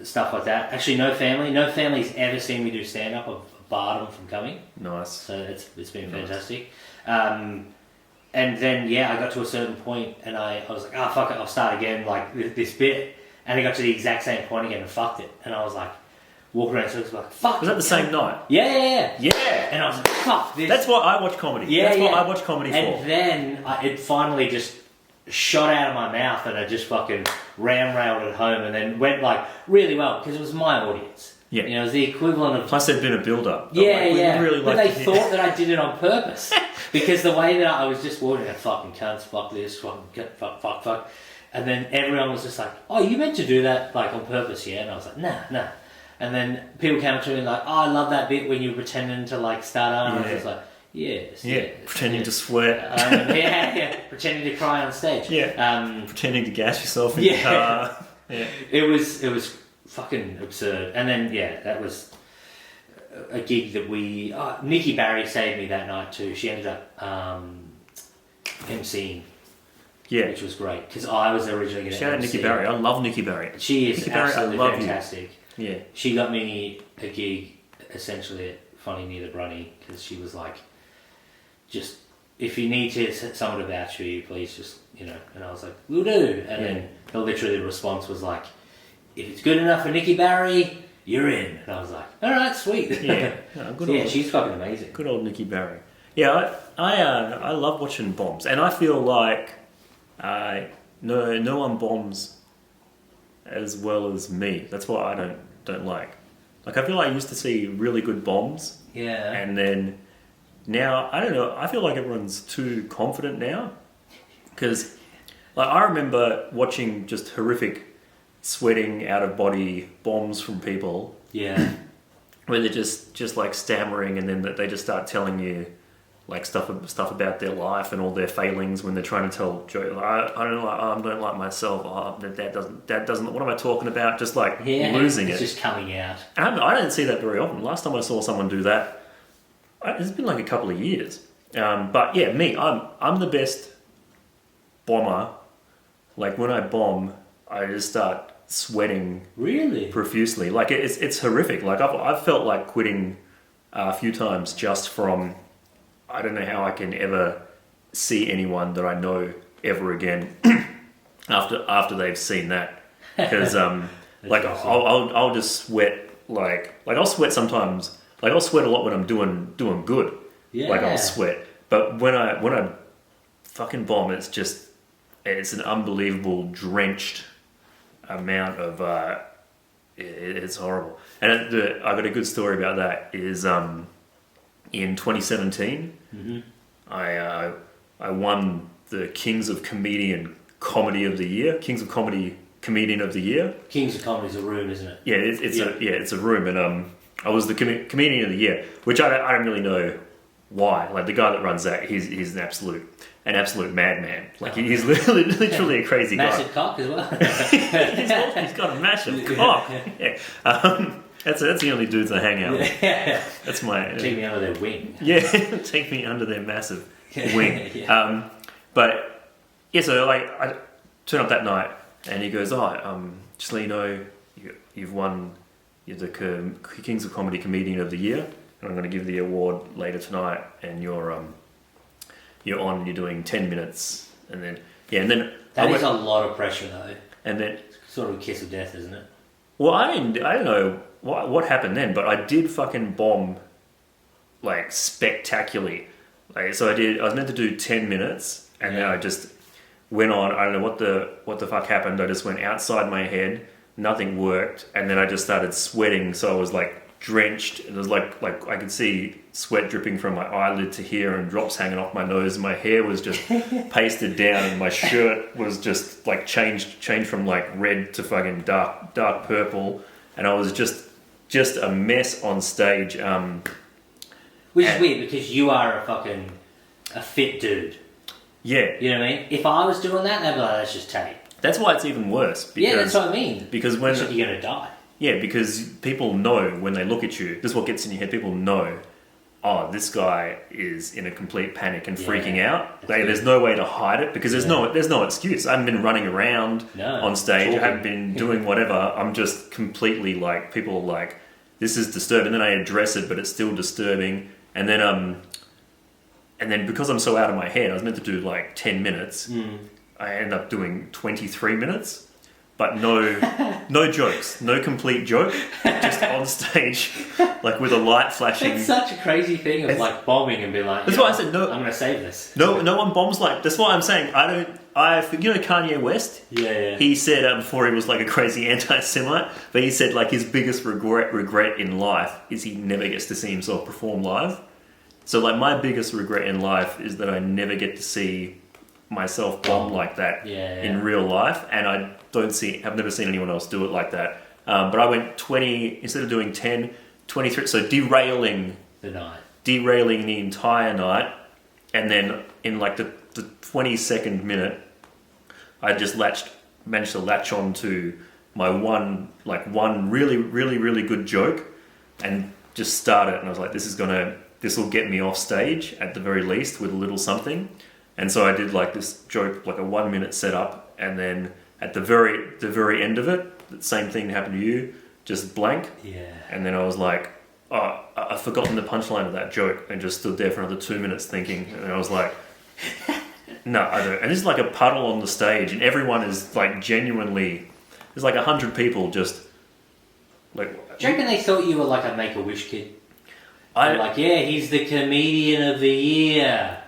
stuff like that. Actually, no family's ever seen me do stand-up. I've barred them from coming. Nice. So it's been fantastic. And then, I got to a certain point and I was like, fuck it, I'll start again, like this bit. And I got to the exact same point again and fucked it. And I was like, walking around circles like, fuck. Was that the same night? Yeah. Yeah. And I was like, fuck this. That's why I watch comedy. Yeah, That's what I watch comedy for. And then it finally just shot out of my mouth and I just fucking ram-railed it home and then went like really well because it was my audience. Yeah. You know, it was the equivalent of... Plus there'd been a build-up. Yeah. Really but they thought that I did it on purpose. Because the way that I was just walking out, fucking cunts, fuck this, fuck. And then everyone was just like, oh, you meant to do that like on purpose, yeah? And I was like, nah. And then people came up to me like, oh, I love that bit when you're pretending to like start on. And I was just like, yes. Pretending to sweat. Pretending to cry on stage. Yeah. Pretending to gas yourself in the car. Yeah. It was fucking absurd. And then, that was a gig that Nikki Barry saved me that night too. She ended up MCing. Yeah. Which was great, because I was originally going to Shout out Nikki Barry. I love Nikki Barry. She is absolutely fantastic. You. Yeah. She got me a gig essentially at Funny Near the Brunny, because she was like, just, if you need someone to vouch for you, please just, and I was like, we'll do. And then the response was like, if it's good enough for Nikki Barry, you're in. And I was like, all right, sweet. Yeah. She's fucking amazing. Good old Nikki Barry. Yeah, I love watching bombs, and I feel like no one bombs as well as me. That's what I don't like. Like, I feel like I used to see really good bombs. Yeah. And then now, I don't know, I feel like everyone's too confident now. Because, like, I remember watching just horrific sweating out of body bombs from people. Yeah. Where they're just like stammering, and then they just start telling you like stuff about their life and all their failings when they're trying to tell jokes. Like, I don't like myself. That doesn't. What am I talking about? Just like losing it's it. It's just coming out. And I don't see that very often. Last time I saw someone do that, it's been like a couple of years. But yeah, me, I'm the best bomber. Like, when I bomb, I just start sweating really profusely. Like, it's horrific. Like, I've felt like quitting a few times just from, I don't know how I can ever see anyone that I know ever again after they've seen that, because like awesome. I'll just sweat like I'll sweat sometimes. Like, I'll sweat a lot when I'm doing good. Yeah. Like, I'll sweat, but when I fucking bomb, it's an unbelievable drenched amount of it's horrible. And I got a good story about that. Is in 2017, mm-hmm. I won the Kings of Comedy Comedian of the Year. Kings of Comedy's a room, isn't it? Yeah, it's a room, and I was the Comedian of the Year, which I don't really know why. Like, the guy that runs that, he's an absolute madman. Like, he's literally a crazy guy. Massive cock as well. he's got a massive cock. Yeah. That's the only dudes I hang out with. Yeah. That's my... Take me under their wing. Yeah, take me under their massive wing. Yeah. But, yeah, so, like, I turn up that night, and he goes, just let you know, you've won the Kings of Comedy Comedian of the Year, and I'm going to give the award later tonight, and you're doing 10 minutes, and then... Yeah, and then... That is a lot of pressure, though. And then... It's sort of a kiss of death, isn't it? Well, I don't know what happened then, but I did fucking bomb, like, spectacularly. Like, so I was meant to do 10 minutes, and then I just went on. I don't know what the fuck happened. I just went outside my head, nothing worked, and then I just started sweating. So I was like drenched, and it was like I could see sweat dripping from my eyelid to here, and drops hanging off my nose. And my hair was just pasted down, and my shirt was just like changed from like red to fucking dark purple, and I was just a mess on stage. Which is weird, because you are a fit dude. Yeah. You know what I mean? If I was doing that, they'd be like, that's just Tait. That's why it's even worse. Because, Yeah, that's what I mean. Because when... You're going to die. Yeah, because people know when they look at you, this is what gets in your head, people know, oh, this guy is in a complete panic and freaking out. There's no way to hide it because there's no excuse. I haven't been running around on stage. I haven't been doing whatever. I'm just completely like, people are like, this is disturbing. And then I address it, but it's still disturbing. And then because I'm so out of my head, I was meant to do like 10 minutes. I end up doing 23 minutes. But no jokes, no complete joke, just on stage, like with a light flashing. It's such a crazy thing of like bombing and being like, that's why I said no. I'm going to save this. No one bombs like. That's why I'm saying you know Kanye West. Yeah. He said before he was like a crazy anti-Semite, but he said like his biggest regret in life is he never gets to see himself perform live. So like my biggest regret in life is that I never get to see myself bomb like that in real life, and I've never seen anyone else do it like that. But I went 20 instead of doing 10, 23. So derailing the entire night, and then in like the 22nd minute, I just managed to latch on to my one really really really good joke, and just start it. And I was like, this will get me off stage at the very least with a little something. And so I did like this joke, like a 1 minute setup, and then at the very end of it, the same thing happened to you, just blank. Yeah. And then I was like, oh, I've forgotten the punchline of that joke, and just stood there for another 2 minutes thinking, and I was like, no, I don't. And it's like a puddle on the stage, and everyone is like genuinely, there's like 100 people just like. Do you reckon they thought you were like a Make-A-Wish kid? Like, yeah, he's the comedian of the year.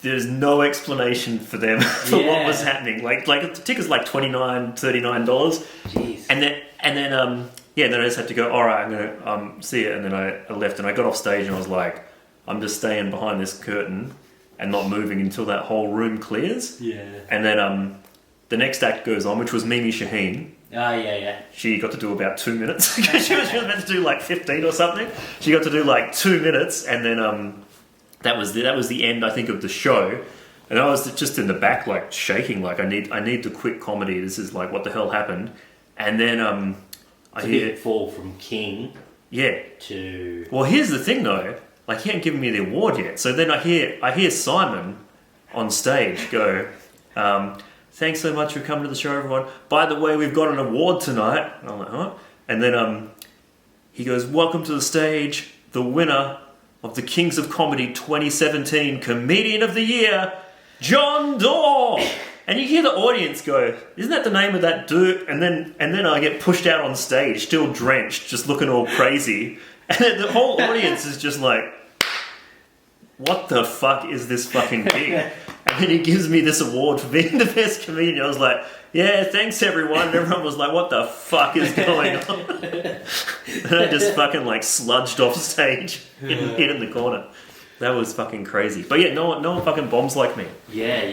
There's no explanation for them for what was happening. Like the ticket's like $29, $39. Jeez. And then I just had to go, all right, I'm gonna see it. And then I left, and I got off stage, and I was like, I'm just staying behind this curtain and not moving until that whole room clears. Yeah. And then the next act goes on, which was Mimi Shaheen. Oh, yeah. She got to do about 2 minutes. she was meant to do like 15 or something. She got to do like 2 minutes, and then that was the end, I think, of the show. And I was just in the back, like shaking, like I need to quit comedy. This is like, what the hell happened? And then I hear big fall from King. Yeah. To. Well, here's the thing though. Like, he hadn't given me the award yet. So then I hear Simon on stage go, thanks so much for coming to the show, everyone. By the way, we've got an award tonight. And I'm like, huh? And then he goes, welcome to the stage, the winner of the Kings of Comedy 2017 Comedian of the Year, John Dore. And you hear the audience go, isn't that the name of that dude? And then I get pushed out on stage, still drenched, just looking all crazy. And then the whole audience is just like, what the fuck is this fucking gig? And then he gives me this award for being the best comedian. I was like, yeah, thanks everyone. And everyone was like, what the fuck is going on? And I just fucking like sludged off stage, hid in the corner. That was fucking crazy. But yeah, no one fucking bombs like me. Yeah.